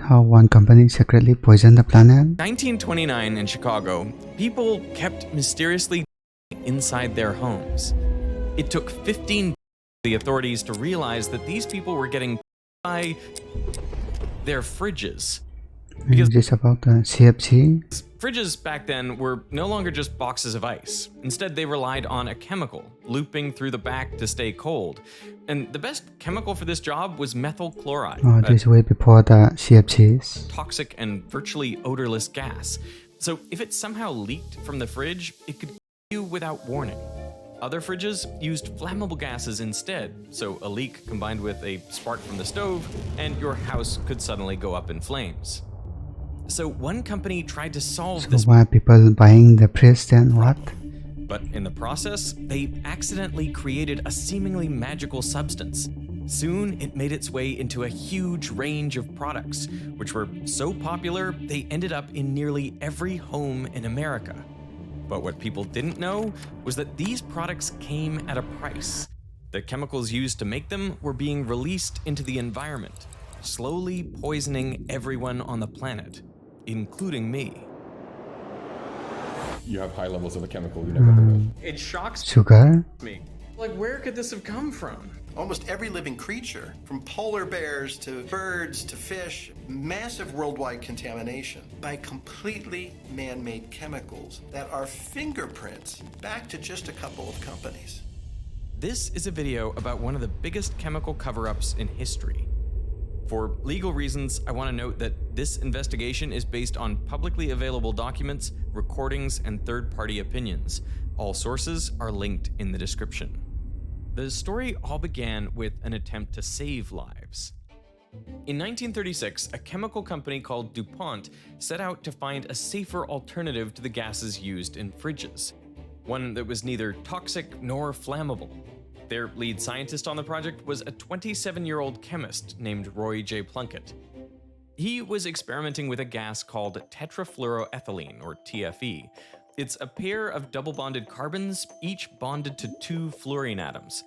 how one company secretly poisoned the planet? 1929 in Chicago, people kept mysteriously inside their homes. It took 15 the authorities to realize that these people were getting by their fridges. Is this about the CFC? Fridges back then were no longer just boxes of ice. Instead, they relied on a chemical, looping through the back to stay cold. And the best chemical for this job was methyl chloride. Oh, this way before the CFCs. Toxic and virtually odorless gas. So if it somehow leaked from the fridge, it could kill you without warning. Other fridges used flammable gases instead, so a leak combined with a spark from the stove, and your house could suddenly go up in flames. So one company tried to solve this. Why are people buying the fridge then? What? But in the process, they accidentally created a seemingly magical substance. Soon, it made its way into a huge range of products, which were so popular, they ended up in nearly every home in America. But what people didn't know was that these products came at a price. The chemicals used to make them were being released into the environment, slowly poisoning everyone on the planet, including me. You have high levels of a chemical you never heard of. It shocks Sugar? me. Like, where could this have come from? Almost every living creature, from polar bears to birds to fish, massive worldwide contamination by completely man-made chemicals that are fingerprints back to just a couple of companies. This is a video about one of the biggest chemical cover-ups in history. For legal reasons, I want to note that this investigation is based on publicly available documents, recordings, and third-party opinions. All sources are linked in the description. The story all began with an attempt to save lives. In 1936, a chemical company called DuPont set out to find a safer alternative to the gases used in fridges, one that was neither toxic nor flammable. Their lead scientist on the project was a 27-year-old chemist named Roy J. Plunkett. He was experimenting with a gas called tetrafluoroethylene, or TFE. It's a pair of double-bonded carbons, each bonded to 2 fluorine atoms.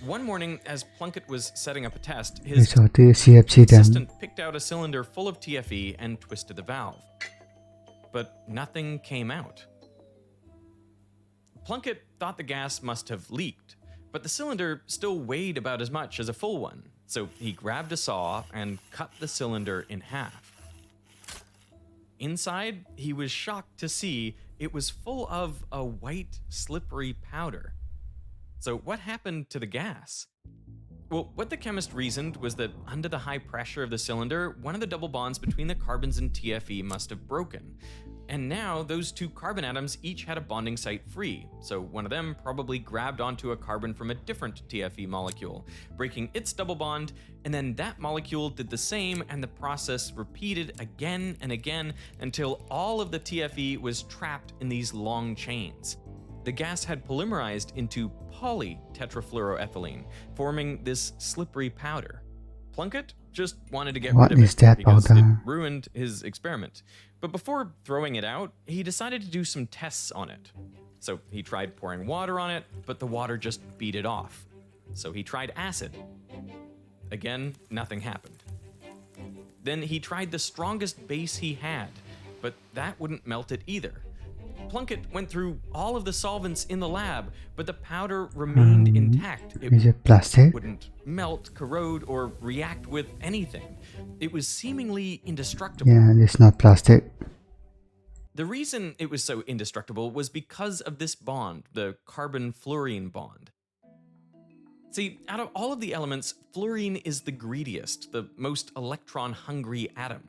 One morning, as Plunkett was setting up a test, his assistant picked out a cylinder full of TFE and twisted the valve. But nothing came out. Plunkett thought the gas must have leaked, but the cylinder still weighed about as much as a full one, so he grabbed a saw and cut the cylinder in half. Inside, he was shocked to see it was full of a white, slippery powder. So what happened to the gas? Well, what the chemist reasoned was that under the high pressure of the cylinder, one of the double bonds between the carbons in TFE must have broken. And now those 2 carbon atoms each had a bonding site free, so one of them probably grabbed onto a carbon from a different TFE molecule, breaking its double bond, and then that molecule did the same, and the process repeated again and again until all of the TFE was trapped in these long chains. The gas had polymerized into polytetrafluoroethylene, forming this slippery powder. Plunkett just wanted to get rid of it because it ruined his experiment. But before throwing it out, he decided to do some tests on it. So he tried pouring water on it, but the water just beat it off. So he tried acid. Again, nothing happened. Then he tried the strongest base he had, but that wouldn't melt it either. Plunkett went through all of the solvents in the lab, but the powder remained intact. Is it plastic? Wouldn't melt, corrode, or react with anything. It was seemingly indestructible. Yeah, it's not plastic. The reason it was so indestructible was because of this bond, the carbon-fluorine bond. See, out of all of the elements, fluorine is the greediest, the most electron-hungry atom.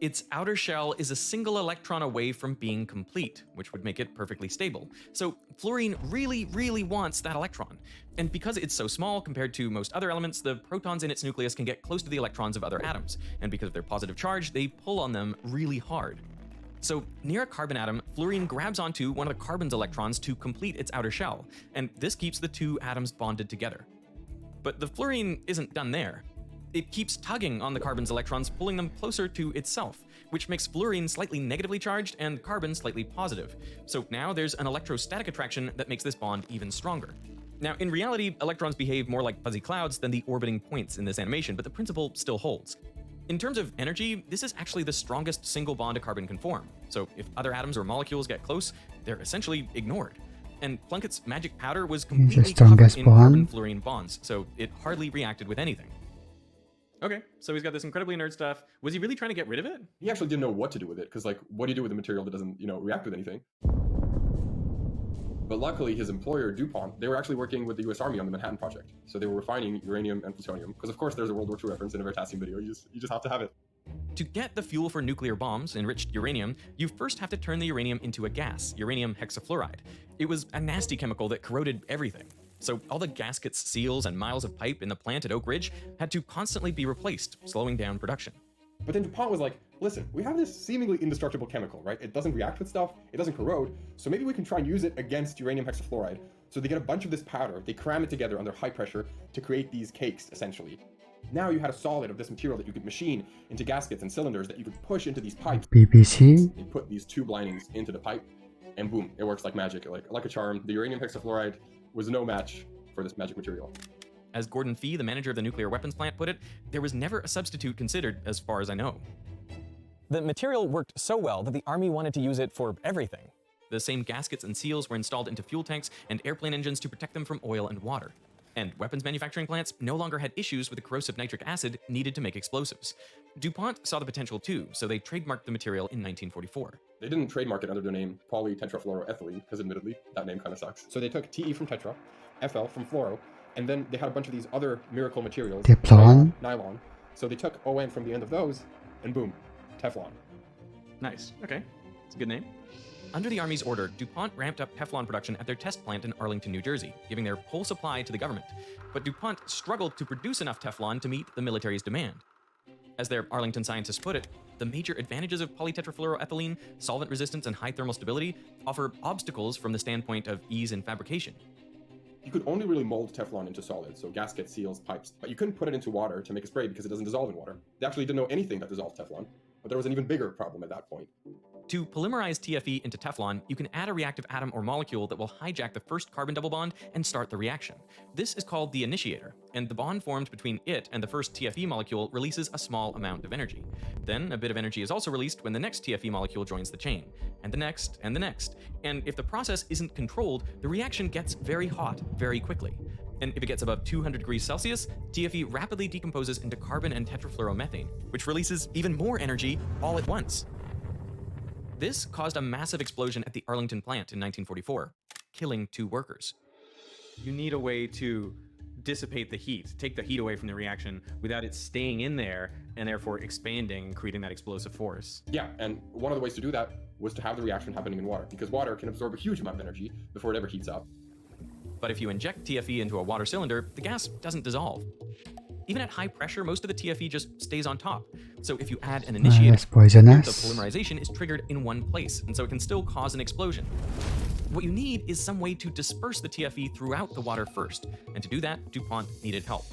Its outer shell is a single electron away from being complete, which would make it perfectly stable. So fluorine really, really wants that electron. And because it's so small compared to most other elements, the protons in its nucleus can get close to the electrons of other atoms. And because of their positive charge, they pull on them really hard. So near a carbon atom, fluorine grabs onto one of the carbon's electrons to complete its outer shell. And this keeps the 2 atoms bonded together. But the fluorine isn't done there. It keeps tugging on the carbon's electrons, pulling them closer to itself, which makes fluorine slightly negatively charged and carbon slightly positive. So now there's an electrostatic attraction that makes this bond even stronger. Now, in reality, electrons behave more like fuzzy clouds than the orbiting points in this animation, but the principle still holds. In terms of energy, this is actually the strongest single bond a carbon can form. So if other atoms or molecules get close, they're essentially ignored. And Plunkett's magic powder was completely covered strongest in bond. carbon-fluorine bonds, so it hardly reacted with anything. Okay, so he's got this incredibly nerd stuff. Was he really trying to get rid of it? He actually didn't know what to do with it, because like, what do you do with a material that doesn't, react with anything? But luckily, his employer, DuPont, they were actually working with the US Army on the Manhattan Project. So they were refining uranium and plutonium, because of course there's a World War II reference in a Veritasium video. You just have to have it. To get the fuel for nuclear bombs, enriched uranium, you first have to turn the uranium into a gas, uranium hexafluoride. It was a nasty chemical that corroded everything. So all the gaskets, seals, and miles of pipe in the plant at Oak Ridge had to constantly be replaced, slowing down production. But then DuPont was like, listen, we have this seemingly indestructible chemical, right? It doesn't react with stuff, it doesn't corrode, so maybe we can try and use it against uranium hexafluoride. So they get a bunch of this powder, they cram it together under high pressure to create these cakes, essentially. Now you had a solid of this material that you could machine into gaskets and cylinders that you could push into these pipes. BBC. They put these tube linings into the pipe, and boom, it works like magic, like a charm. The uranium hexafluoride was no match for this magic material. As Gordon Fee, the manager of the nuclear weapons plant, put it, there was never a substitute considered, as far as I know. The material worked so well that the Army wanted to use it for everything. The same gaskets and seals were installed into fuel tanks and airplane engines to protect them from oil and water. And weapons manufacturing plants no longer had issues with the corrosive nitric acid needed to make explosives. DuPont saw the potential too, so they trademarked the material in 1944. They didn't trademark it under the name polytetrafluoroethylene, because admittedly, that name kind of sucks. So they took TE from tetra, FL from fluoro, and then they had a bunch of these other miracle materials. Teflon. Nylon. So they took ON from the end of those, and boom, Teflon. Nice. Okay. It's a good name. Under the Army's order, DuPont ramped up Teflon production at their test plant in Arlington, New Jersey, giving their whole supply to the government. But DuPont struggled to produce enough Teflon to meet the military's demand. As their Arlington scientists put it, the major advantages of polytetrafluoroethylene, solvent resistance, and high thermal stability offer obstacles from the standpoint of ease in fabrication. You could only really mold Teflon into solids, so gaskets, seals, pipes, but you couldn't put it into water to make a spray because it doesn't dissolve in water. They actually didn't know anything that dissolved Teflon, but there was an even bigger problem at that point. To polymerize TFE into Teflon, you can add a reactive atom or molecule that will hijack the first carbon double bond and start the reaction. This is called the initiator, and the bond formed between it and the first TFE molecule releases a small amount of energy. Then a bit of energy is also released when the next TFE molecule joins the chain, and the next, and the next. And if the process isn't controlled, the reaction gets very hot very quickly. And if it gets above 200 degrees Celsius, TFE rapidly decomposes into carbon and tetrafluoromethane, which releases even more energy all at once. This caused a massive explosion at the Arlington plant in 1944, killing 2 workers. You need a way to dissipate the heat, take the heat away from the reaction without it staying in there and therefore expanding and creating that explosive force. Yeah, and one of the ways to do that was to have the reaction happening in water, because water can absorb a huge amount of energy before it ever heats up. But if you inject TFE into a water cylinder, the gas doesn't dissolve. Even at high pressure, most of the TFE just stays on top. So if you add an initiator, That's poisonous. the polymerization is triggered in one place, and so it can still cause an explosion. What you need is some way to disperse the TFE throughout the water first, and to do that, DuPont needed help.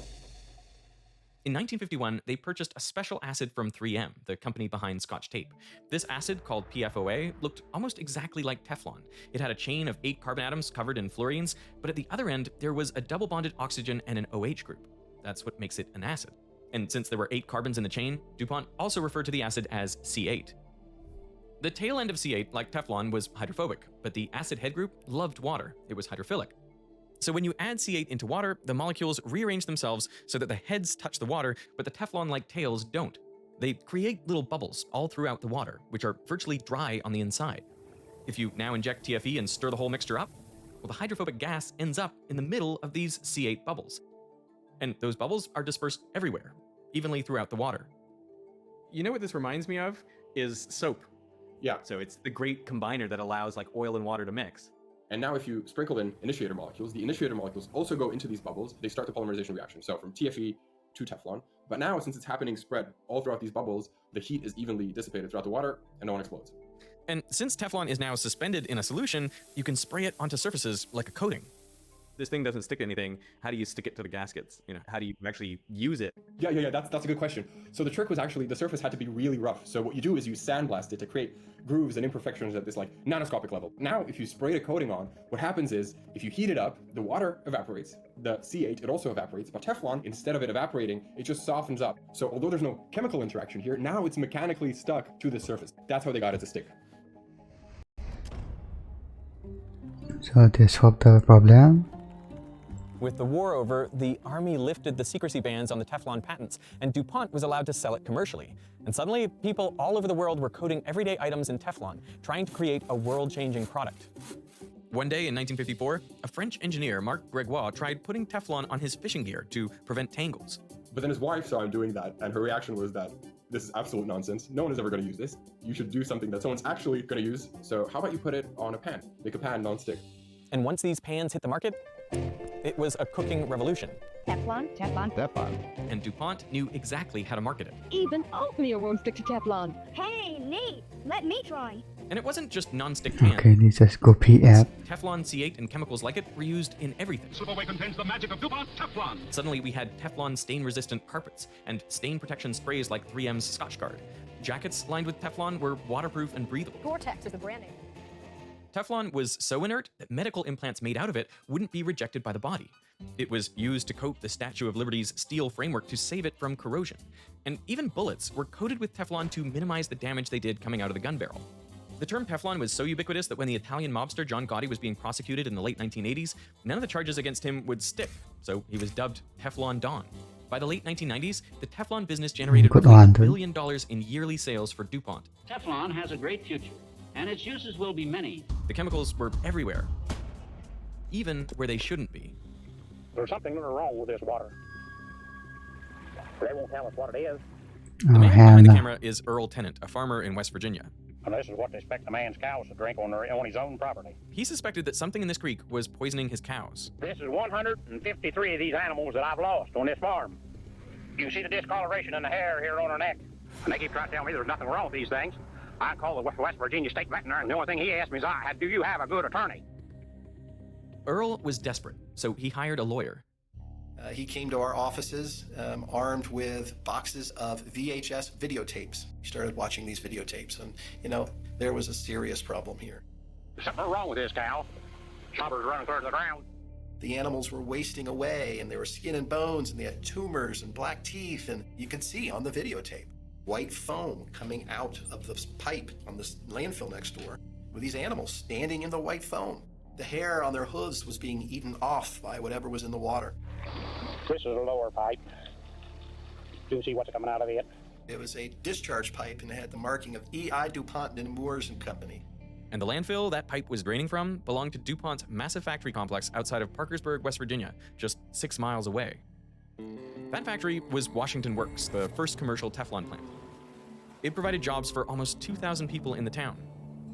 In 1951, they purchased a special acid from 3M, the company behind Scotch tape. This acid, called PFOA, looked almost exactly like Teflon. It had a chain of 8 carbon atoms covered in fluorines, but at the other end, there was a double-bonded oxygen and an OH group. That's what makes it an acid. And since there were 8 carbons in the chain, DuPont also referred to the acid as C8. The tail end of C8, like Teflon, was hydrophobic, but the acid head group loved water. It was hydrophilic. So when you add C8 into water, the molecules rearrange themselves so that the heads touch the water, but the Teflon-like tails don't. They create little bubbles all throughout the water, which are virtually dry on the inside. If you now inject TFE and stir the whole mixture up, well, the hydrophobic gas ends up in the middle of these C8 bubbles. And those bubbles are dispersed everywhere, evenly throughout the water. You know what this reminds me of? Is soap. Yeah, So it's the great combiner that allows like oil and water to mix. and now if you sprinkle in initiator molecules, the initiator molecules also go into these bubbles. They start the polymerization reaction, so from TFE to Teflon. But now, since it's happening spread all throughout these bubbles, the heat is evenly dissipated throughout the water, and no one explodes. And since Teflon is now suspended in a solution, you can spray it onto surfaces like a coating. this thing doesn't stick to anything, how do you stick it to the gaskets? You know, how do you actually use it? Yeah, that's a good question. So the trick was actually the surface had to be really rough. So what you do is you sandblast it to create grooves and imperfections at this like nanoscopic level. Now, if you spray a coating on, what happens is if you heat it up, the water evaporates, the C8, it also evaporates, but Teflon, instead of it evaporating, it just softens up. So although there's no chemical interaction here, now it's mechanically stuck to the surface. That's how they got it to stick. So they solved the problem. With the war over, the Army lifted the secrecy bans on the Teflon patents, and DuPont was allowed to sell it commercially. And suddenly, people all over the world were coating everyday items in Teflon, trying to create a world-changing product. One day in 1954, a French engineer, Marc Gregoire, tried putting Teflon on his fishing gear to prevent tangles. But then his wife saw him doing that, and her reaction was that this is absolute nonsense. No one is ever going to use this. You should do something that someone's actually going to use. So how about you put it on a pan? Make a pan non-stick. And once these pans hit the market, it was a cooking revolution. Teflon, Teflon, Teflon. And DuPont knew exactly how to market it. Even oatmeal won't stick to Teflon. Hey, neat. Let me try. And it wasn't just non-stick pans. Okay, let's just copy app. Teflon C8 and chemicals like it were used in everything. Superway contains the magic of DuPont Teflon. Suddenly we had Teflon stain-resistant carpets and stain protection sprays like 3M's Scotchgard. Jackets lined with Teflon were waterproof and breathable. Gore-Tex is the brand name. Teflon was so inert that medical implants made out of it wouldn't be rejected by the body. It was used to coat the Statue of Liberty's steel framework to save it from corrosion. And even bullets were coated with Teflon to minimize the damage they did coming out of the gun barrel. The term Teflon was so ubiquitous that when the Italian mobster John Gotti was being prosecuted in the late 1980s, none of the charges against him would stick, so he was dubbed Teflon Don. By the late 1990s, the Teflon business generated roughly $1 billion in yearly sales for DuPont. Teflon has a great future, and its uses will be many. The chemicals were everywhere, even where they shouldn't be. There's something wrong with this water. They won't tell us what it is. The man behind the camera is Earl Tennant, a farmer in West Virginia. And this is what they expect a man's cows to drink on his own property. He suspected that something in this creek was poisoning his cows. This is 153 of these animals that I've lost on this farm. You can see the discoloration in the hair here on her neck. And they keep trying to tell me there's nothing wrong with these things. I called the West Virginia State Veterinarian, and the only thing he asked me is, do you have a good attorney? Earl was desperate, so he hired a lawyer. He came to our offices armed with boxes of VHS videotapes. He started watching these videotapes, and, there was a serious problem here. There's something wrong with this cow. Slobber's running through the ground. The animals were wasting away, and they were skin and bones, and they had tumors and black teeth, and you could see on the videotape white foam coming out of the pipe on this landfill next door with these animals standing in the white foam. The hair on their hooves was being eaten off by whatever was in the water. This is a lower pipe. Do you see what's coming out of it? It was a discharge pipe, and it had the marking of E.I. DuPont and Moores and Company. And the landfill that pipe was draining from belonged to DuPont's massive factory complex outside of Parkersburg, West Virginia, just 6 miles away. That factory was Washington Works, the first commercial Teflon plant. It provided jobs for almost 2,000 people in the town,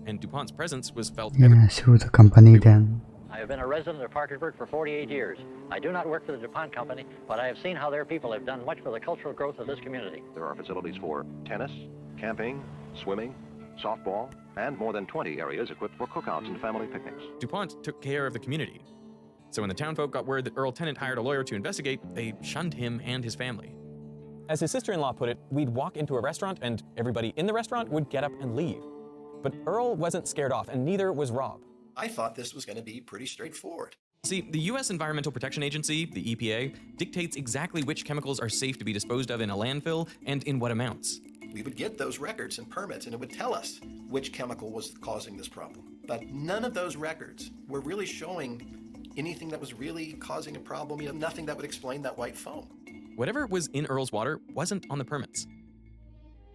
and DuPont's presence was felt everywhere. Yeah, sue the company then. I have been a resident of Parkersburg for 48 years. I do not work for the DuPont company, but I have seen how their people have done much for the cultural growth of this community. There are facilities for tennis, camping, swimming, softball, and more than 20 areas equipped for cookouts and family picnics. DuPont took care of the community. So when the townfolk got word that Earl Tennant hired a lawyer to investigate, they shunned him and his family. As his sister-in-law put it, we'd walk into a restaurant and everybody in the restaurant would get up and leave. But Earl wasn't scared off, and neither was Rob. I thought this was going to be pretty straightforward. See, the U.S. Environmental Protection Agency, the EPA, dictates exactly which chemicals are safe to be disposed of in a landfill and in what amounts. We would get those records and permits, and it would tell us which chemical was causing this problem. But none of those records were really showing anything that was really causing a problem, nothing that would explain that white foam. Whatever was in Earl's water wasn't on the permits.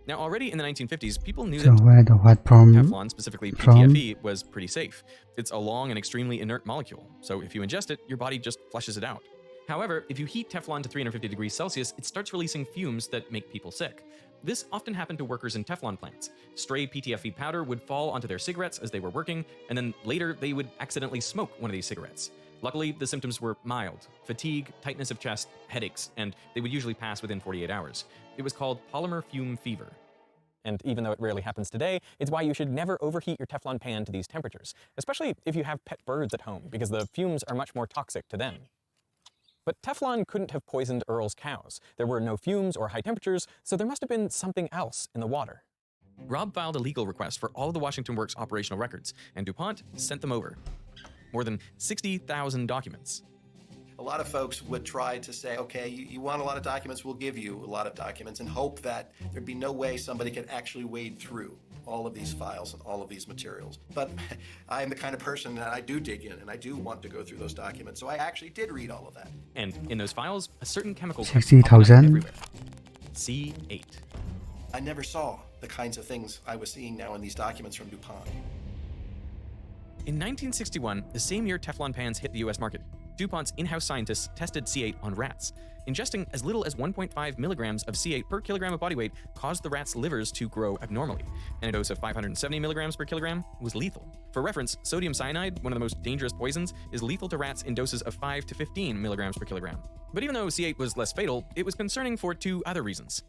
Now, already in the 1950s, people knew So that where the white from? Teflon, specifically PTFE, was pretty safe. It's a long and extremely inert molecule, so if you ingest it, your body just flushes it out. However, if you heat Teflon to 350 degrees Celsius, it starts releasing fumes that make people sick. This often happened to workers in Teflon plants. Stray PTFE powder would fall onto their cigarettes as they were working, and then later they would accidentally smoke one of these cigarettes. Luckily, the symptoms were mild: fatigue, tightness of chest, headaches, and they would usually pass within 48 hours. It was called polymer fume fever. And even though it rarely happens today, it's why you should never overheat your Teflon pan to these temperatures, especially if you have pet birds at home, because the fumes are much more toxic to them. But Teflon couldn't have poisoned Earl's cows. There were no fumes or high temperatures, so there must have been something else in the water. Rob filed a legal request for all of the Washington Works operational records, and DuPont sent them over. More than 60,000 documents. A lot of folks would try to say, okay, you want a lot of documents, we'll give you a lot of documents, and hope that there'd be no way somebody could actually wade through all of these files and all of these materials. But I'm the kind of person that I do dig in, and I do want to go through those documents, so I actually did read all of that. And in those files, a certain chemical 60,000? everywhere. C8. I never saw the kinds of things I was seeing now in these documents from DuPont. In 1961, the same year Teflon pans hit the US market, DuPont's in-house scientists tested C8 on rats. Ingesting as little as 1.5 milligrams of C8 per kilogram of body weight caused the rats' livers to grow abnormally, and a dose of 570 milligrams per kilogram was lethal. For reference, sodium cyanide, one of the most dangerous poisons, is lethal to rats in doses of 5 to 15 milligrams per kilogram. But even though C8 was less fatal, it was concerning for two other reasons.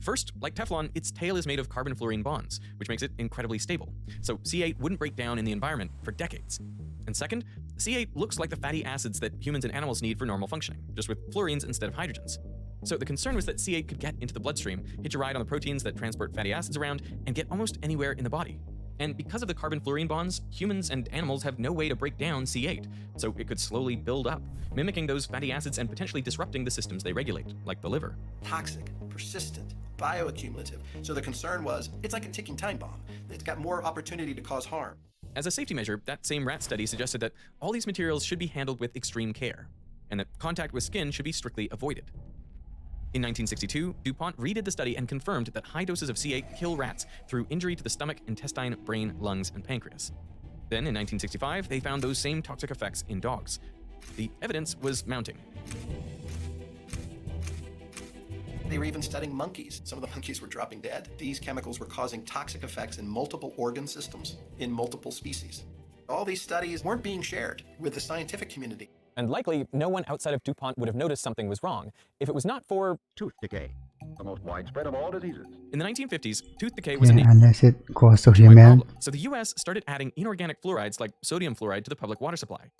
First, like Teflon, its tail is made of carbon-fluorine bonds, which makes it incredibly stable, so C8 wouldn't break down in the environment for decades. And second, C8 looks like the fatty acids that humans and animals need for normal functioning, just with fluorines instead of hydrogens. So the concern was that C8 could get into the bloodstream, hitch a ride on the proteins that transport fatty acids around, and get almost anywhere in the body. And because of the carbon-fluorine bonds, humans and animals have no way to break down C8, so it could slowly build up, mimicking those fatty acids and potentially disrupting the systems they regulate, like the liver. Toxic, persistent, bioaccumulative. So the concern was, it's like a ticking time bomb. It's got more opportunity to cause harm. As a safety measure, that same rat study suggested that all these materials should be handled with extreme care, and that contact with skin should be strictly avoided. In 1962, DuPont redid the study and confirmed that high doses of C8 kill rats through injury to the stomach, intestine, brain, lungs, and pancreas. Then in 1965, they found those same toxic effects in dogs. The evidence was mounting. They were even studying monkeys. Some of the monkeys were dropping dead. These chemicals were causing toxic effects in multiple organ systems, in multiple species. All these studies weren't being shared with the scientific community. And likely, no one outside of DuPont would have noticed something was wrong if it was not for tooth decay, the most widespread of all diseases. In the 1950s, tooth decay was unless it goes to human. So the US started adding inorganic fluorides like sodium fluoride to the public water supply.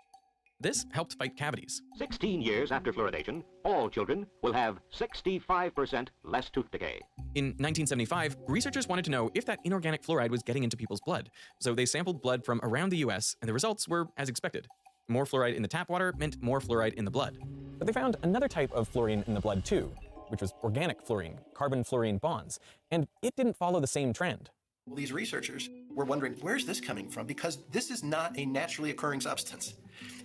This helped fight cavities. 16 years after fluoridation, all children will have 65% less tooth decay. In 1975, researchers wanted to know if that inorganic fluoride was getting into people's blood, so they sampled blood from around the US, and the results were as expected. More fluoride in the tap water meant more fluoride in the blood. But they found another type of fluorine in the blood too, which was organic fluorine, carbon-fluorine bonds, and it didn't follow the same trend. Well, these researchers were wondering, where's this coming from? Because this is not a naturally occurring substance.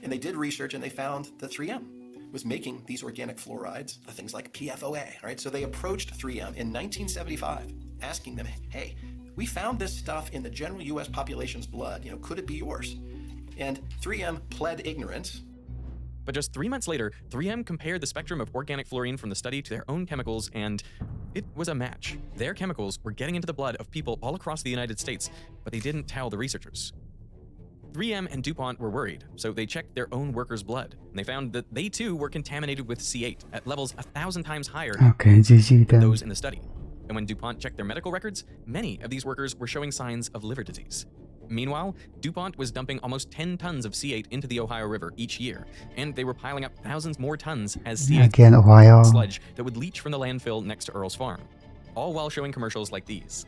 And they did research and they found that 3M was making these organic fluorides, things like PFOA, right? So they approached 3M in 1975, asking them, hey, we found this stuff in the general US population's blood, could it be yours? And 3M pled ignorance. But just 3 months later, 3M compared the spectrum of organic fluorine from the study to their own chemicals, and it was a match. Their chemicals were getting into the blood of people all across the United States, but they didn't tell the researchers. 3M and DuPont were worried, so they checked their own workers' blood, and they found that they too were contaminated with C8 at levels 1,000 times higher than those in the study. And when DuPont checked their medical records, many of these workers were showing signs of liver disease. Meanwhile, DuPont was dumping almost 10 tons of C8 into the Ohio River each year, and they were piling up thousands more tons as C8 sludge that would leach from the landfill next to Earl's farm, all while showing commercials like these.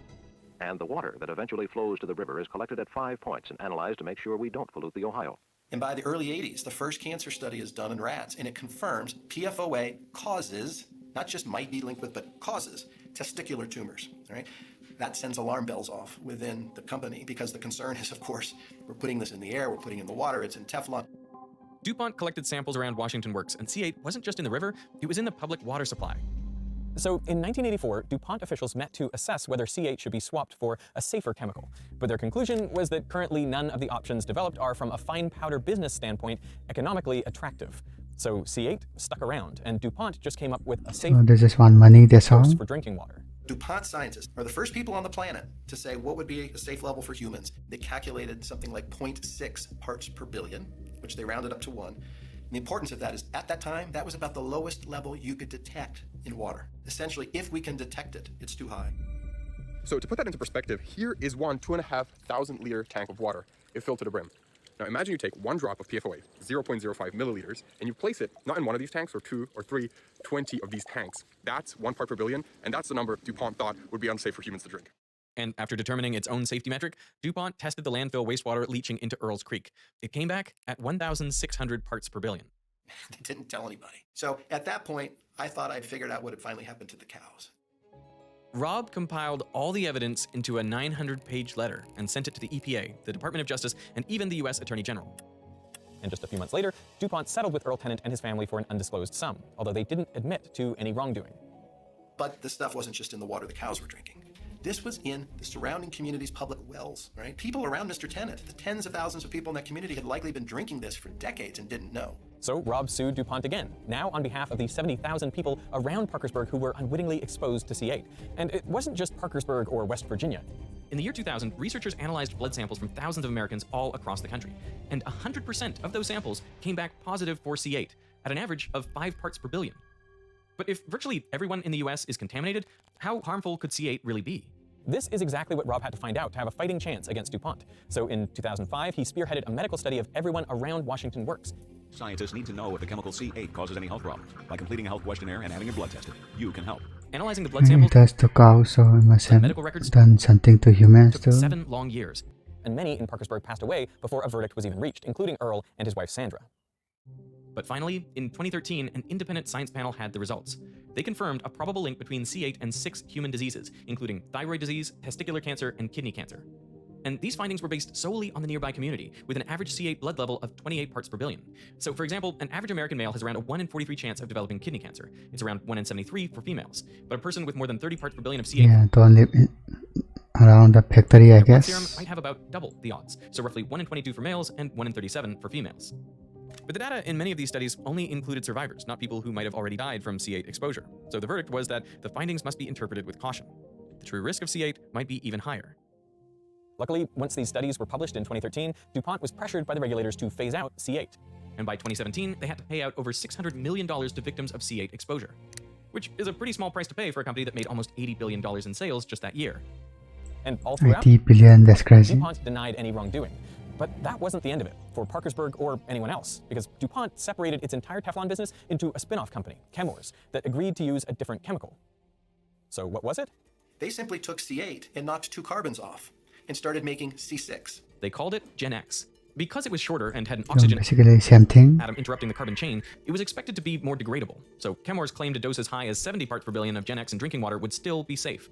And the water that eventually flows to the river is collected at 5 points and analyzed to make sure we don't pollute the Ohio. And by the early 80s, the first cancer study is done in rats, and it confirms PFOA causes, not just might be linked with, but causes testicular tumors, all right? That sends alarm bells off within the company because the concern is, of course, we're putting this in the air, we're putting it in the water, it's in Teflon. DuPont collected samples around Washington Works, and C8 wasn't just in the river, it was in the public water supply. So in 1984, DuPont officials met to assess whether C8 should be swapped for a safer chemical. But their conclusion was that currently none of the options developed are, from a fine powder business standpoint, economically attractive. So C8 stuck around, and DuPont just came up with a safe dose for drinking water. DuPont scientists are the first people on the planet to say what would be a safe level for humans. They calculated something like 0.6 parts per billion, which they rounded up to 1. And the importance of that is, at that time, that was about the lowest level you could detect in water. Essentially, if we can detect it, it's too high. So to put that into perspective, here is one 2,500 liter tank of water. It filled to the brim. Now imagine you take one drop of PFOA, 0.05 milliliters, and you place it not in one of these tanks or 2 or 3, 20 of these tanks. That's 1 part per billion, and that's the number DuPont thought would be unsafe for humans to drink. And after determining its own safety metric, DuPont tested the landfill wastewater leaching into Earls Creek. It came back at 1,600 parts per billion. They didn't tell anybody. So at that point, I thought I'd figured out what had finally happened to the cows. Rob compiled all the evidence into a 900-page letter and sent it to the EPA, the Department of Justice, and even the U.S. Attorney General. And just a few months later, DuPont settled with Earl Tennant and his family for an undisclosed sum, although they didn't admit to any wrongdoing. But this stuff wasn't just in the water the cows were drinking. This was in the surrounding community's public wells, right? People around Mr. Tennant, the tens of thousands of people in that community had likely been drinking this for decades and didn't know. So Rob sued DuPont again, now on behalf of the 70,000 people around Parkersburg who were unwittingly exposed to C8. And it wasn't just Parkersburg or West Virginia. In the year 2000, researchers analyzed blood samples from thousands of Americans all across the country. And 100% of those samples came back positive for C8, at an average of 5 parts per billion. But if virtually everyone in the US is contaminated, how harmful could C8 really be? This is exactly what Rob had to find out to have a fighting chance against DuPont. So in 2005, he spearheaded a medical study of everyone around Washington Works. Scientists need to know if the chemical C8 causes any health problems. By completing a health questionnaire and having your blood tested, you can help. Analyzing the blood samples, that's the cow, so it must have medical records done something to humans took too. 7 long years. And many in Parkersburg passed away before a verdict was even reached, including Earl and his wife Sandra. But finally, in 2013, an independent science panel had the results. They confirmed a probable link between C8 and 6 human diseases, including thyroid disease, testicular cancer, and kidney cancer. And these findings were based solely on the nearby community, with an average C8 blood level of 28 parts per billion. So, for example, an average American male has around a 1 in 43 chance of developing kidney cancer. It's around 1 in 73 for females. But a person with more than 30 parts per billion of C8 Yeah, don't live around the factory, I blood serum guess. might have about double the odds, so roughly 1 in 22 for males and 1 in 37 for females. But the data in many of these studies only included survivors, not people who might have already died from C8 exposure. So the verdict was that the findings must be interpreted with caution. The true risk of C8 might be even higher. Luckily, once these studies were published in 2013, DuPont was pressured by the regulators to phase out C8. And by 2017, they had to pay out over $600 million to victims of C8 exposure, which is a pretty small price to pay for a company that made almost $80 billion in sales just that year. And all throughout, 80 billion, that's crazy. DuPont denied any wrongdoing. But that wasn't the end of it for Parkersburg or anyone else, because DuPont separated its entire Teflon business into a spin-off company, Chemours, that agreed to use a different chemical. So what was it? They simply took C8 and knocked 2 carbons off and started making C6. They called it Gen X. Because it was shorter and had an So oxygen basically same thing. atom interrupting the carbon chain, it was expected to be more degradable. So Chemours claimed a dose as high as 70 parts per billion of Gen X in drinking water would still be safe.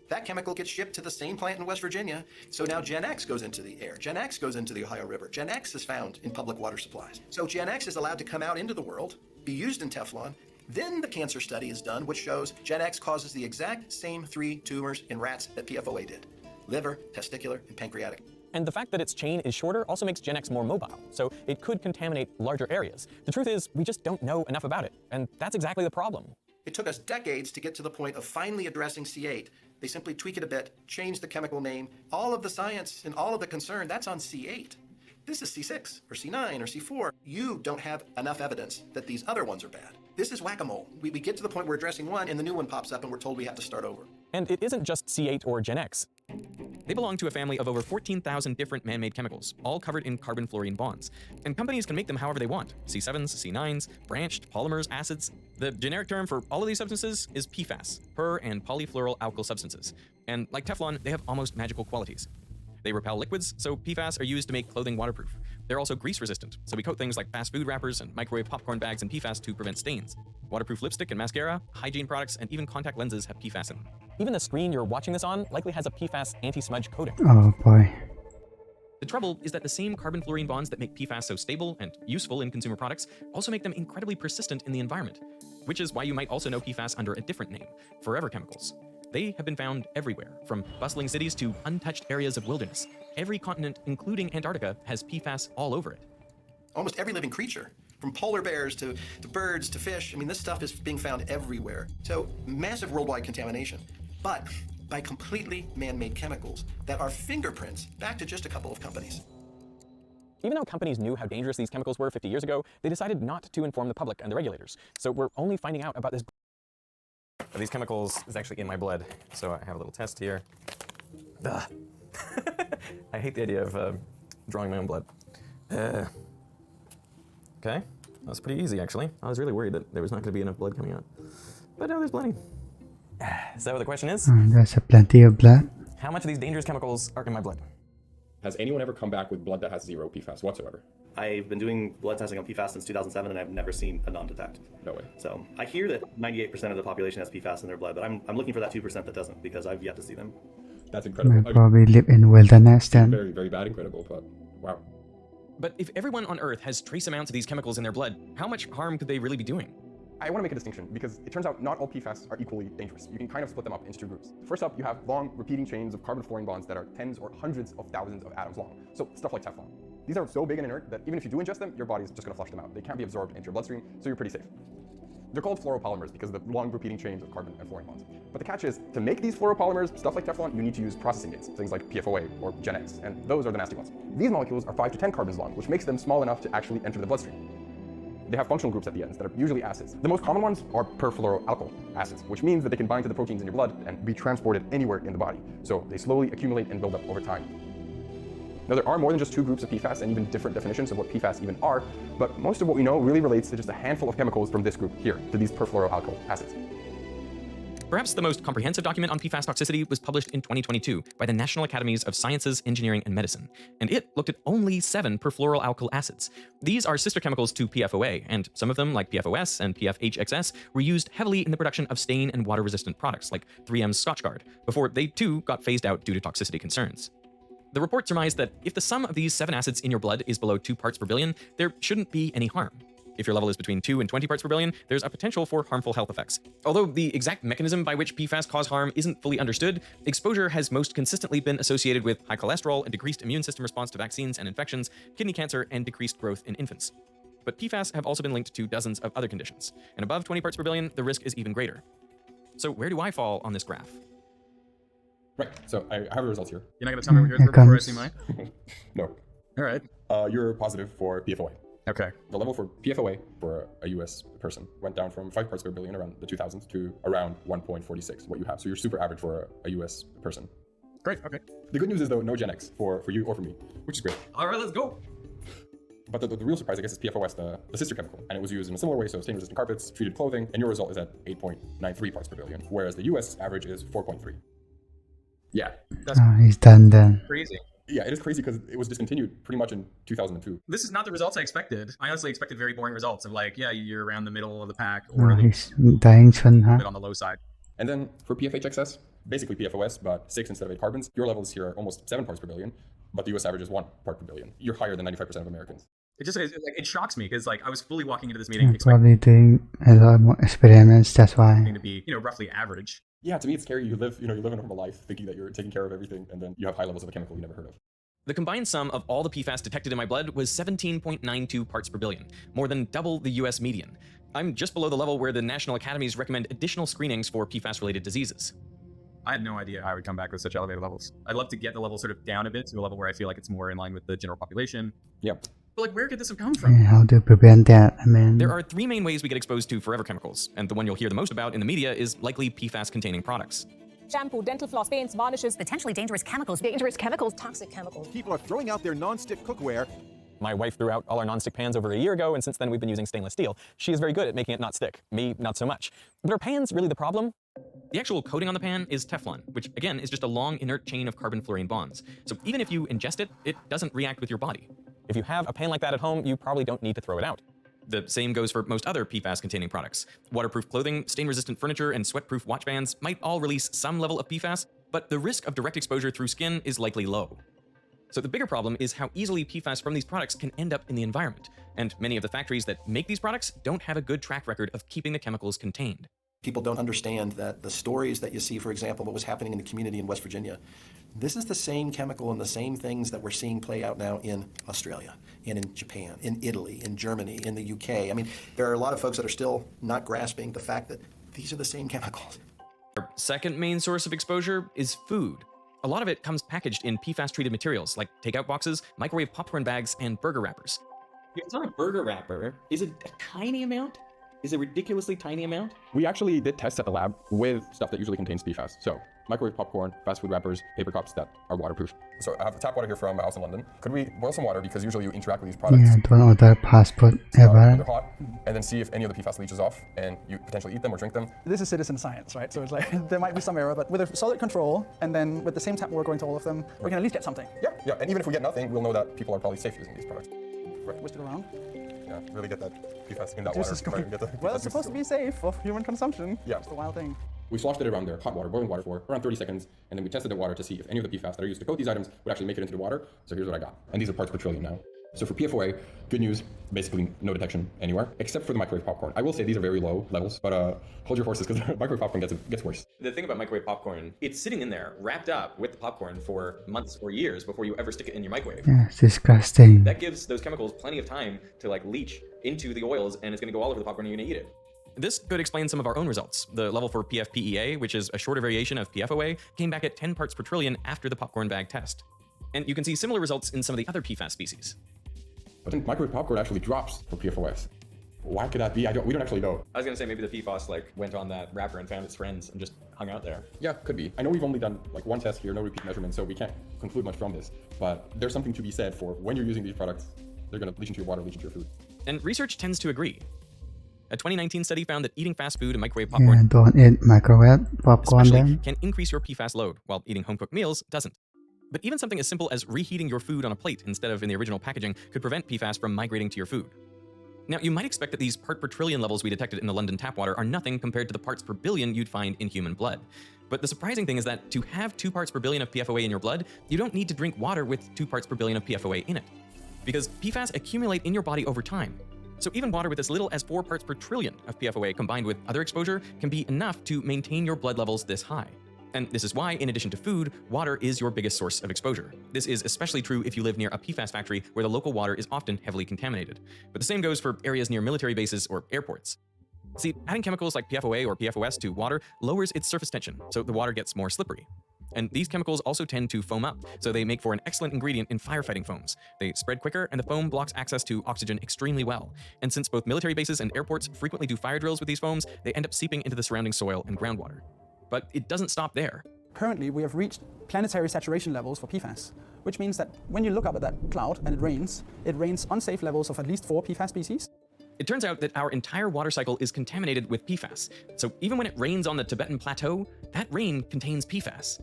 That chemical gets shipped to the same plant in West Virginia, so now Gen X goes into the air. Gen X goes into the Ohio River. Gen X is found in public water supplies. So Gen X is allowed to come out into the world, be used in Teflon. Then the cancer study is done, which shows Gen X causes the exact same 3 tumors in rats that PFOA did: liver, testicular, and pancreatic. And the fact that its chain is shorter also makes Gen X more mobile, so it could contaminate larger areas. The truth is, we just don't know enough about it, and that's exactly the problem. It took us decades to get to the point of finally addressing C8. They simply tweak it a bit, change the chemical name. All of the science and all of the concern, that's on C8. This is C6 or C9 or C4. You don't have enough evidence that these other ones are bad. This is whack-a-mole. We get to the point where we're addressing one and the new one pops up and we're told we have to start over. And it isn't just C8 or Gen X. They belong to a family of over 14,000 different man-made chemicals, all covered in carbon-fluorine bonds. And companies can make them however they want: C7s, C9s, branched, polymers, acids. The generic term for all of these substances is PFAS, per- and polyfluoroalkyl substances. And like Teflon, they have almost magical qualities. They repel liquids, so PFAS are used to make clothing waterproof. They're also grease-resistant, so we coat things like fast food wrappers and microwave popcorn bags in PFAS to prevent stains. Waterproof lipstick and mascara, hygiene products, and even contact lenses have PFAS in them. Even the screen you're watching this on likely has a PFAS anti-smudge coating. Oh boy. The trouble is that the same carbon-fluorine bonds that make PFAS so stable and useful in consumer products also make them incredibly persistent in the environment, which is why you might also know PFAS under a different name: forever chemicals. They have been found everywhere, from bustling cities to untouched areas of wilderness. Every continent, including Antarctica, has PFAS all over it. Almost every living creature, from polar bears to birds to fish, I mean, this stuff is being found everywhere. So massive worldwide contamination, but by completely man-made chemicals that are fingerprints back to just a couple of companies. Even though companies knew how dangerous these chemicals were 50 years ago, they decided not to inform the public and the regulators. So we're only finding out about this of these chemicals is actually in my blood. So I have a little test here. Ugh. I hate the idea of drawing my own blood. Okay, that was pretty easy actually. I was really worried that there was not going to be enough blood coming out. But no, there's plenty. So the question is, there's plenty of blood. how much of these dangerous chemicals are in my blood? Has anyone ever come back with blood that has 0 PFAS whatsoever? I've been doing blood testing on PFAS since 2007, and I've never seen a non-detect. No way. So I hear that 98% of the population has PFAS in their blood, but I'm looking for that 2% that doesn't, because I've yet to see them. That's incredible. They probably live in wilderness then. Very, very bad, incredible, but wow. But if everyone on Earth has trace amounts of these chemicals in their blood, how much harm could they really be doing? I want to make a distinction because it turns out not all PFAS are equally dangerous. You can kind of split them up into 2 groups. First up, you have long, repeating chains of carbon-fluorine bonds that are tens or hundreds of thousands of atoms long. So stuff like teflon. These are so big and inert that even if you do ingest them, your body's just going to flush them out. They can't be absorbed into your bloodstream, so you're pretty safe. They're called fluoropolymers because of the long, repeating chains of carbon and fluorine bonds. But the catch is, to make these fluoropolymers, stuff like teflon, you need to use processing aids, things like PFOA or Gen X, and those are the nasty ones. These molecules are 5 to 10 carbons long, which makes them small enough to actually enter the bloodstream. They have functional groups at the ends that are usually acids. The most common ones are perfluoroalkyl acids, which means that they can bind to the proteins in your blood and be transported anywhere in the body. So they slowly accumulate and build up over time. Now there are more than just 2 groups of PFAS and even different definitions of what PFAS even are, but most of what we know really relates to just a handful of chemicals from this group here, to these perfluoroalkyl acids. Perhaps the most comprehensive document on PFAS toxicity was published in 2022 by the National Academies of Sciences, Engineering, and Medicine, and it looked at only 7 perfluoroalkyl acids. These are sister chemicals to PFOA, and some of them, like PFOS and PFHXS, were used heavily in the production of stain and water-resistant products, like 3M's Scotchgard, before they too got phased out due to toxicity concerns. The report surmised that if the sum of these 7 acids in your blood is below 2 parts per billion, there shouldn't be any harm. If your level is between 2 and 20 parts per billion, there's a potential for harmful health effects. Although the exact mechanism by which PFAS cause harm isn't fully understood, exposure has most consistently been associated with high cholesterol, a decreased immune system response to vaccines and infections, kidney cancer, and decreased growth in infants. But PFAS have also been linked to dozens of other conditions, and above 20 parts per billion, the risk is even greater. So where do I fall on this graph? Right, so I have the results here. You're not going to tell me where yours were before I see mine? No. All right. You're positive for PFOA. Okay. The level for PFOA for a US person went down from 5 parts per billion around the 2000s to around 1.46, what you have. So you're super average for a US person. Great, okay. The good news is, though, no Gen X for you or for me, which is great. All right, let's go. But the real surprise, I guess, is PFOS, the sister chemical. And it was used in a similar way, so stain-resistant carpets, treated clothing, and your result is at 8.93 parts per billion, whereas the US average is 4.3. Yeah. That's He's done then. crazy. Yeah, it is crazy because it was discontinued pretty much in 2002. This is not the results I expected. I honestly expected very boring results of like, yeah, you're around the middle of the pack or a He's dying soon, huh? bit on the low side. And then for PFHXS, basically PFOS, but 6 instead of 8 carbons, your levels here are almost 7 parts per billion, but the US average is 1 part per billion. You're higher than 95% of Americans. It just it shocks me because like I was fully walking into this meeting You're expecting probably doing a lot more experiments, that's why. to be, roughly average. Yeah, to me it's scary. You live a normal life thinking that you're taking care of everything, and then you have high levels of a chemical you never heard of. The combined sum of all the PFAS detected in my blood was 17.92 parts per billion, more than double the US median. I'm just below the level where the national academies recommend additional screenings for PFAS-related diseases. I had no idea how I would come back with such elevated levels. I'd love to get the level sort of down a bit to a level where I feel like it's more in line with the general population. Yep. But like, where could this have come from? And how to prevent that? I mean, There are 3 main ways we get exposed to forever chemicals, and the one you'll hear the most about in the media is likely PFAS-containing products. Shampoo, dental floss, paints, varnishes, potentially dangerous chemicals, toxic chemicals. People are throwing out their non-stick cookware. My wife threw out all our non-stick pans over a year ago, and since then we've been using stainless steel. She is very good at making it not stick. Me, not so much. But are pans really the problem? The actual coating on the pan is teflon, which again is just a long inert chain of carbon-fluorine bonds. So even if you ingest it, it doesn't react with your body. If you have a pan like that at home, you probably don't need to throw it out. The same goes for most other PFAS-containing products. Waterproof clothing, stain-resistant furniture, and sweat-proof watch bands might all release some level of PFAS, but the risk of direct exposure through skin is likely low. So the bigger problem is how easily PFAS from these products can end up in the environment, and many of the factories that make these products don't have a good track record of keeping the chemicals contained. People don't understand that the stories that you see, for example, what was happening in the community in West Virginia, this is the same chemical and the same things that we're seeing play out now in Australia, and in Japan, in Italy, in Germany, in the UK. I mean, there are a lot of folks that are still not grasping the fact that these are the same chemicals. Our second main source of exposure is food. A lot of it comes packaged in PFAS-treated materials like takeout boxes, microwave popcorn bags, and burger wrappers. If it's not a burger wrapper, is it a tiny amount? is a ridiculously tiny amount? We actually did tests at the lab with stuff that usually contains PFAS. So microwave popcorn, fast food wrappers, paper cups that are waterproof. So I have tap water here from a house in London. Could we boil some water, because usually you interact with these products Yeah, don't order passport when ever. they're hot, and then see if any of the PFAS leaches off, and you potentially eat them or drink them. This is citizen science, right? So it's like, there might be some error, but with a solid control, and then with the same tap water going to all of them, we can at least get something. Yeah, and even if we get nothing, we'll know that people are probably safe using these products. Right, whisk it around. Yeah, really get that PFAS in that Juice water. is going. Right, get the Well, PFAS it's supposed to be safe for human consumption. Yeah. It's the wild thing. We sloshed it around there, hot water, boiling water for around 30 seconds, and then we tested the water to see if any of the PFAS that are used to coat these items would actually make it into the water. So here's what I got. And these are parts per trillion now. So for PFOA, good news, basically no detection anywhere, except for the microwave popcorn. I will say these are very low levels, but hold your horses, because microwave popcorn gets worse. The thing about microwave popcorn, it's sitting in there, wrapped up with the popcorn for months or years before you ever stick it in your microwave. Yeah, it's disgusting. That gives those chemicals plenty of time to like leach into the oils, and it's gonna go all over the popcorn and you're gonna eat it. This could explain some of our own results. The level for PFPEA, which is a shorter variation of PFOA, came back at 10 parts per trillion after the popcorn bag test. And you can see similar results in some of the other PFAS species. But then microwave popcorn actually drops for PFOS. Why could that be? We don't actually know. I was gonna say maybe the PFAS like went on that wrapper and found its friends and just hung out there. Yeah, could be. I know we've only done like one test here, no repeat measurements, so we can't conclude much from this. But there's something to be said for when you're using these products, they're gonna leach into your water, leach into your food. And research tends to agree. A 2019 study found that eating fast food and microwave Yeah, popcorn don't eat microwave popcorn especially then. can increase your PFAS load, while eating home-cooked meals doesn't. But even something as simple as reheating your food on a plate instead of in the original packaging could prevent PFAS from migrating to your food. Now, you might expect that these part per trillion levels we detected in the London tap water are nothing compared to the parts per billion you'd find in human blood. But the surprising thing is that to have 2 parts per billion of PFOA in your blood, you don't need to drink water with 2 parts per billion of PFOA in it. Because PFAS accumulate in your body over time. So even water with as little as 4 parts per trillion of PFOA combined with other exposure can be enough to maintain your blood levels this high. And this is why, in addition to food, water is your biggest source of exposure. This is especially true if you live near a PFAS factory where the local water is often heavily contaminated. But the same goes for areas near military bases or airports. See, adding chemicals like PFOA or PFOS to water lowers its surface tension, so the water gets more slippery. And these chemicals also tend to foam up, so they make for an excellent ingredient in firefighting foams. They spread quicker, and the foam blocks access to oxygen extremely well. And since both military bases and airports frequently do fire drills with these foams, they end up seeping into the surrounding soil and groundwater. But it doesn't stop there. Currently, we have reached planetary saturation levels for PFAS, which means that when you look up at that cloud and it rains unsafe levels of at least 4 PFAS species. It turns out that our entire water cycle is contaminated with PFAS. So even when it rains on the Tibetan plateau, that rain contains PFAS.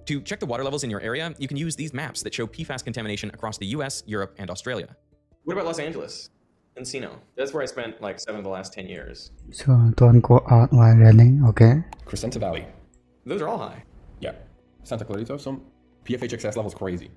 To check the water levels in your area, you can use these maps that show PFAS contamination across the US, Europe, and Australia. What about Los Angeles? Encino. That's where I spent like 7 of the last 10 years. So don't go out while raining, okay? Crescenta Valley. Those are all high. Yeah. Santa Clarita, some PFH excess level's crazy.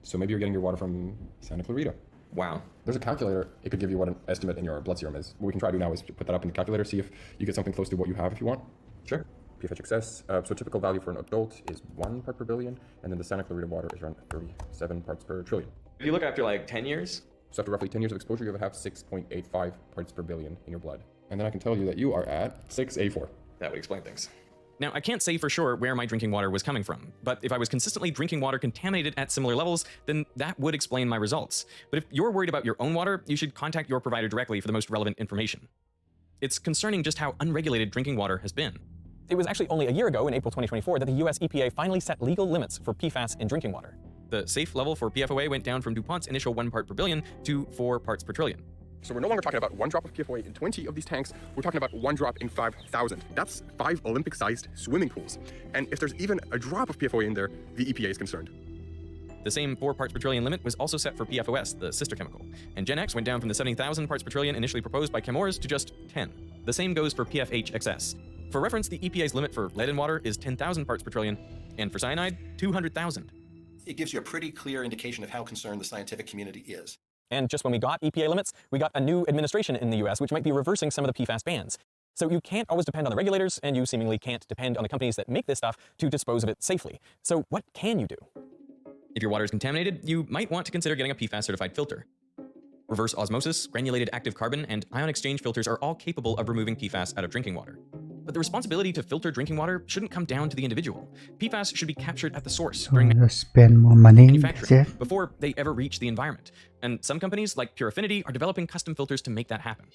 So maybe you're getting your water from Santa Clarita. Wow. There's a calculator. It could give you what an estimate in your blood serum is. What we can try to do now is put that up in the calculator, see if you get something close to what you have if you want. Sure. PFH excess. So typical value for an adult is 1 part per billion, and then the Santa Clarita water is around 37 parts per trillion. If you look after like 10 years? So after roughly 10 years of exposure, you would have 6.85 parts per billion in your blood. And then I can tell you that you are at 6A4. That would explain things. Now, I can't say for sure where my drinking water was coming from, but if I was consistently drinking water contaminated at similar levels, then that would explain my results. But if you're worried about your own water, you should contact your provider directly for the most relevant information. It's concerning just how unregulated drinking water has been. It was actually only a year ago, in April 2024, that the US EPA finally set legal limits for PFAS in drinking water. The safe level for PFOA went down from DuPont's initial 1 part per billion to 4 parts per trillion. So we're no longer talking about 1 drop of PFOA in 20 of these tanks, we're talking about 1 drop in 5,000. That's 5 Olympic-sized swimming pools. And if there's even a drop of PFOA in there, the EPA is concerned. The same 4 parts per trillion limit was also set for PFOS, the sister chemical. And Gen X went down from the 70,000 parts per trillion initially proposed by Chemours to just 10. The same goes for PFH excess. For reference, the EPA's limit for lead in water is 10,000 parts per trillion, and for cyanide, 200,000. It gives you a pretty clear indication of how concerned the scientific community is. And just when we got EPA limits, we got a new administration in the US, which might be reversing some of the PFAS bans. So you can't always depend on the regulators, and you seemingly can't depend on the companies that make this stuff to dispose of it safely. So what can you do? If your water is contaminated, you might want to consider getting a PFAS certified filter. Reverse osmosis, granulated active carbon, and ion exchange filters are all capable of removing PFAS out of drinking water. But the responsibility to filter drinking water shouldn't come down to the individual. PFAS should be captured at the source So during just spend more money, that's manufacturing it. before they ever reach the environment. And some companies, like Pure Affinity, are developing custom filters to make that happen.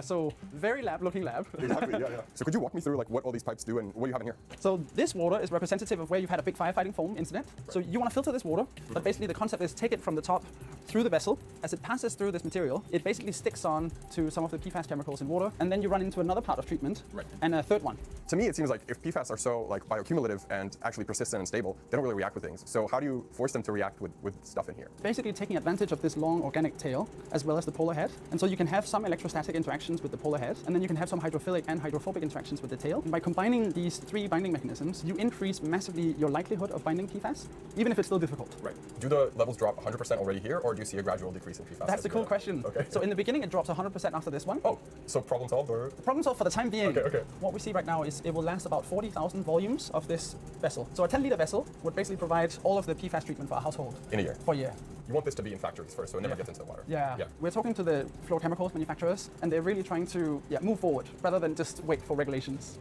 So very lab-looking lab. Exactly, yeah. So could you walk me through like what all these pipes do and what do you have in here? So this water is representative of where you've had a big firefighting foam incident. So you want to filter this water, but basically the concept is take it from the top through the vessel. As it passes through this material, it basically sticks on to some of the PFAS chemicals in water, and then you run into another part of treatment, and a third one. To me, it seems like if PFAS are so like bioaccumulative and actually persistent and stable, they don't really react with things. So how do you force them to react with stuff in here? Basically taking advantage of this long organic tail, as well as the polar head. And so you can have some electrostatic interactions with the polar head, and then you can have some hydrophilic and hydrophobic interactions with the tail. And by combining these three binding mechanisms, you increase massively your likelihood of binding PFAS, even if it's still difficult. Right. Do the levels drop 100% already here, or do you see a gradual decrease in PFAS? That's a cool question. Okay. So in the beginning, it drops 100% after this one. Oh, so problem solved, or? Problem solved for the time being. Okay. What we see right now is it will last about 40,000 volumes of this vessel. So a 10-liter vessel would basically provide all of the PFAS treatment for a household. In a year? For a year. You want this to be in factories first, so it never gets into the water. Yeah. We're talking to the fluorochemicals manufacturers, and they're really trying to move forward rather than just wait for regulations.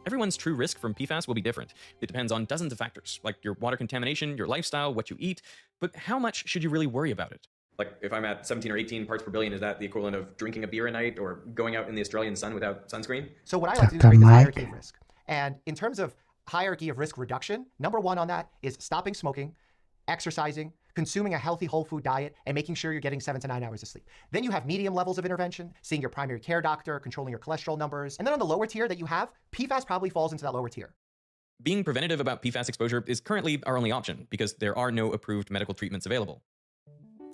Everyone's true risk from PFAS will be different. It depends on dozens of factors, like your water contamination, your lifestyle, what you eat. But how much should you really worry about it? Like if I'm at 17 or 18 parts per billion, is that the equivalent of drinking a beer a night or going out in the Australian sun without sunscreen? So what I like to do is create the hierarchy of risk. And in terms of hierarchy of risk reduction, number one on that is stopping smoking, exercising, consuming a healthy whole food diet, and making sure you're getting 7 to 9 hours of sleep. Then you have medium levels of intervention, seeing your primary care doctor, controlling your cholesterol numbers. And then on the lower tier that you have, PFAS probably falls into that lower tier. Being preventative about PFAS exposure is currently our only option because there are no approved medical treatments available.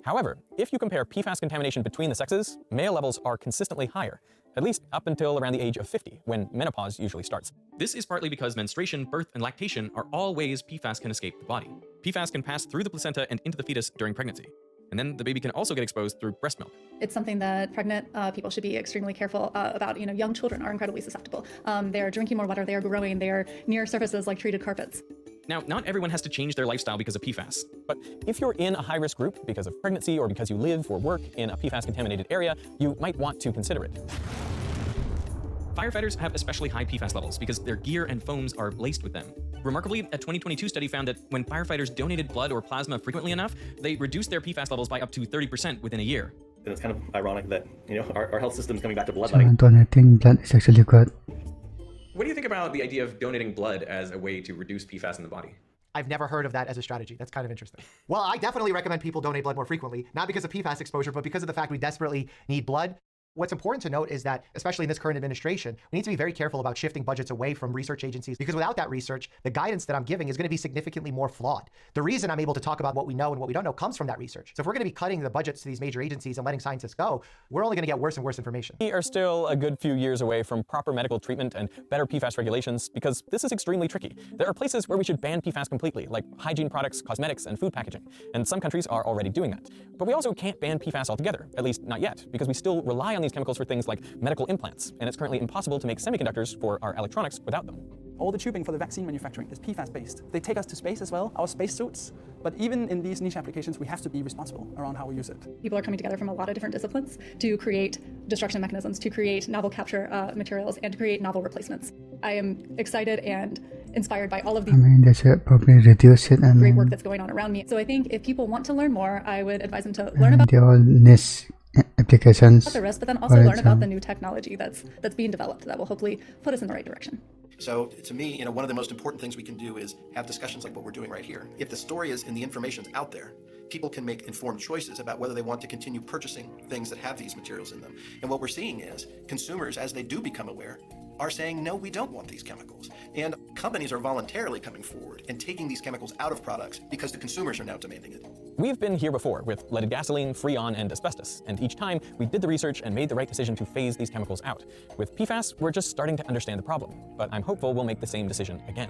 However, if you compare PFAS contamination between the sexes, male levels are consistently higher, at least up until around the age of 50, when menopause usually starts. This is partly because menstruation, birth, and lactation are all ways PFAS can escape the body. PFAS can pass through the placenta and into the fetus during pregnancy. And then the baby can also get exposed through breast milk. It's something that pregnant people should be extremely careful about. Young children are incredibly susceptible. They're drinking more water, they are growing, they are near surfaces like treated carpets. Now, not everyone has to change their lifestyle because of PFAS. But if you're in a high-risk group because of pregnancy or because you live or work in a PFAS-contaminated area, you might want to consider it. Firefighters have especially high PFAS levels because their gear and foams are laced with them. Remarkably, a 2022 study found that when firefighters donated blood or plasma frequently enough, they reduced their PFAS levels by up to 30% within a year. And it's kind of ironic that our health system is coming back to blood. So donating blood is actually good. What do you think about the idea of donating blood as a way to reduce PFAS in the body? I've never heard of that as a strategy. That's kind of interesting. Well, I definitely recommend people donate blood more frequently, not because of PFAS exposure, but because of the fact we desperately need blood. What's important to note is that, especially in this current administration, we need to be very careful about shifting budgets away from research agencies, because without that research, the guidance that I'm giving is going to be significantly more flawed. The reason I'm able to talk about what we know and what we don't know comes from that research. So if we're going to be cutting the budgets to these major agencies and letting scientists go, we're only going to get worse and worse information. We are still a good few years away from proper medical treatment and better PFAS regulations because this is extremely tricky. There are places where we should ban PFAS completely, like hygiene products, cosmetics, and food packaging, and some countries are already doing that. But we also can't ban PFAS altogether, at least not yet, because we still rely on these chemicals for things like medical implants, and it's currently impossible to make semiconductors for our electronics without them. All the tubing for the vaccine manufacturing is PFAS-based. They take us to space as well, our spacesuits. But even in these niche applications, we have to be responsible around how we use it. People are coming together from a lot of different disciplines to create destruction mechanisms, to create novel capture materials, and to create novel replacements. I am excited and inspired by all of the they should probably reduce it. great work that's going on around me. So I think if people want to learn more, I would advise them to learn about they all niche applications. the risk, but then also learn about the new technology that's being developed that will hopefully put us in the right direction. So to me, one of the most important things we can do is have discussions like what we're doing right here. If the story is and the information's out there, people can make informed choices about whether they want to continue purchasing things that have these materials in them. And what we're seeing is consumers, as they do become aware, are saying, no, we don't want these chemicals. And companies are voluntarily coming forward and taking these chemicals out of products because the consumers are now demanding it. We've been here before with leaded gasoline, Freon, and asbestos, and each time we did the research and made the right decision to phase these chemicals out. With PFAS, we're just starting to understand the problem, but I'm hopeful we'll make the same decision again.